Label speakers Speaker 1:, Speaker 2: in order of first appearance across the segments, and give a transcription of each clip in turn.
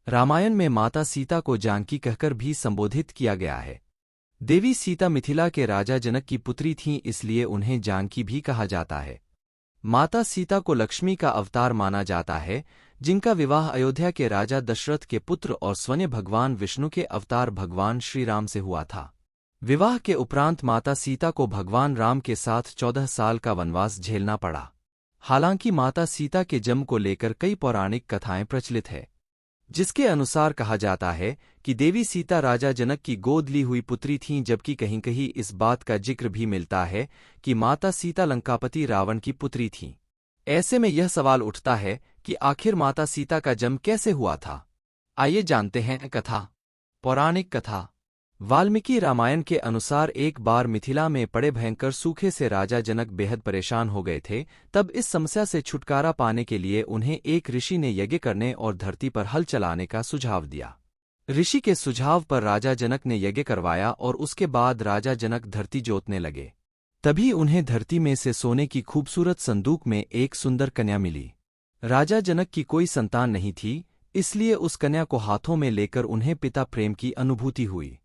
Speaker 1: रामायण में माता सीता को जानकी कहकर भी संबोधित किया गया है। देवी सीता मिथिला के राजा जनक की पुत्री थीं, इसलिए उन्हें जानकी भी कहा जाता है। माता सीता को लक्ष्मी का अवतार माना जाता है, जिनका विवाह अयोध्या के राजा दशरथ के पुत्र और स्वयं भगवान विष्णु के अवतार भगवान श्री राम से हुआ था। विवाह के उपरांत माता सीता को भगवान राम के साथ 14 साल का वनवास झेलना पड़ा। हालांकि माता सीता के जन्म को लेकर कई पौराणिक कथाएं प्रचलित है, जिसके अनुसार कहा जाता है कि देवी सीता राजा जनक की गोद ली हुई पुत्री थीं, जबकि कहीं कहीं इस बात का जिक्र भी मिलता है कि माता सीता लंकापति रावण की पुत्री थीं। ऐसे में यह सवाल उठता है कि आखिर माता सीता का जन्म कैसे हुआ था। आइए जानते हैं कथा। पौराणिक कथा। वाल्मीकि रामायण के अनुसार एक बार मिथिला में पड़े भयंकर सूखे से राजा जनक बेहद परेशान हो गए थे। तब इस समस्या से छुटकारा पाने के लिए उन्हें एक ऋषि ने यज्ञ करने और धरती पर हल चलाने का सुझाव दिया। ऋषि के सुझाव पर राजा जनक ने यज्ञ करवाया और उसके बाद राजा जनक धरती जोतने लगे। तभी उन्हें धरती में से सोने की खूबसूरत संदूक में एक सुंदर कन्या मिली। राजा जनक की कोई संतान नहीं थी, इसलिए उस कन्या को हाथों में लेकर उन्हें पिता प्रेम की अनुभूति हुई।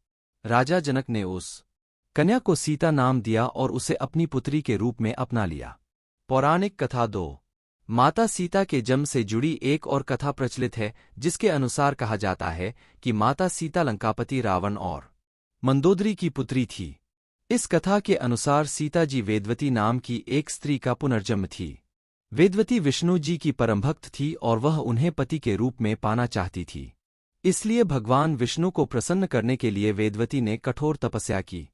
Speaker 1: राजा जनक ने उस कन्या को सीता नाम दिया और उसे अपनी पुत्री के रूप में अपना लिया। पौराणिक कथा 2। माता सीता के जन्म से जुड़ी एक और कथा प्रचलित है, जिसके अनुसार कहा जाता है कि माता सीता लंकापति रावण और मंदोदरी की पुत्री थी। इस कथा के अनुसार सीता जी वेदवती नाम की एक स्त्री का पुनर्जन्म थी। वेदवती विष्णु जी की परम भक्त थी और वह उन्हें पति के रूप में पाना चाहती थी। इसलिए भगवान विष्णु को प्रसन्न करने के लिए वेदवती ने कठोर तपस्या की।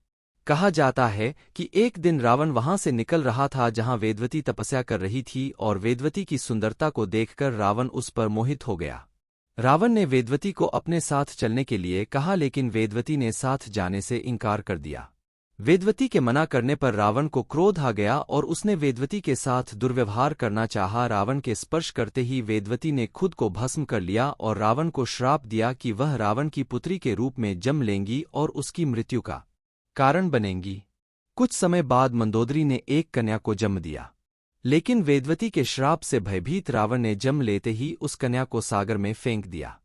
Speaker 1: कहा जाता है कि एक दिन रावण वहां से निकल रहा था जहां वेदवती तपस्या कर रही थी, और वेदवती की सुंदरता को देखकर रावण उस पर मोहित हो गया। रावण ने वेदवती को अपने साथ चलने के लिए कहा, लेकिन वेदवती ने साथ जाने से इनकार कर दिया। वेदवती के मना करने पर रावण को क्रोध आ गया और उसने वेदवती के साथ दुर्व्यवहार करना चाहा। रावण के स्पर्श करते ही वेदवती ने खुद को भस्म कर लिया और रावण को श्राप दिया कि वह रावण की पुत्री के रूप में जन्म लेंगी और उसकी मृत्यु का कारण बनेंगी। कुछ समय बाद मंदोदरी ने एक कन्या को जन्म दिया, लेकिन वेदवती के श्राप से भयभीत रावण ने जन्म लेते ही उस कन्या को सागर में फेंक दिया,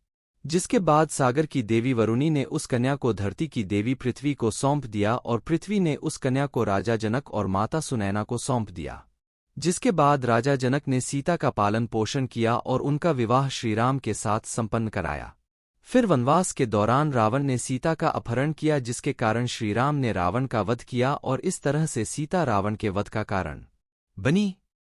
Speaker 1: जिसके बाद सागर की देवी वरुणी ने उस कन्या को धरती की देवी पृथ्वी को सौंप दिया और पृथ्वी ने उस कन्या को राजा जनक और माता सुनैना को सौंप दिया। जिसके बाद राजा जनक ने सीता का पालन पोषण किया और उनका विवाह श्रीराम के साथ संपन्न कराया। फिर वनवास के दौरान रावण ने सीता का अपहरण किया, जिसके कारण श्रीराम ने रावण का वध किया और इस तरह से सीता रावण के वध का कारण बनी।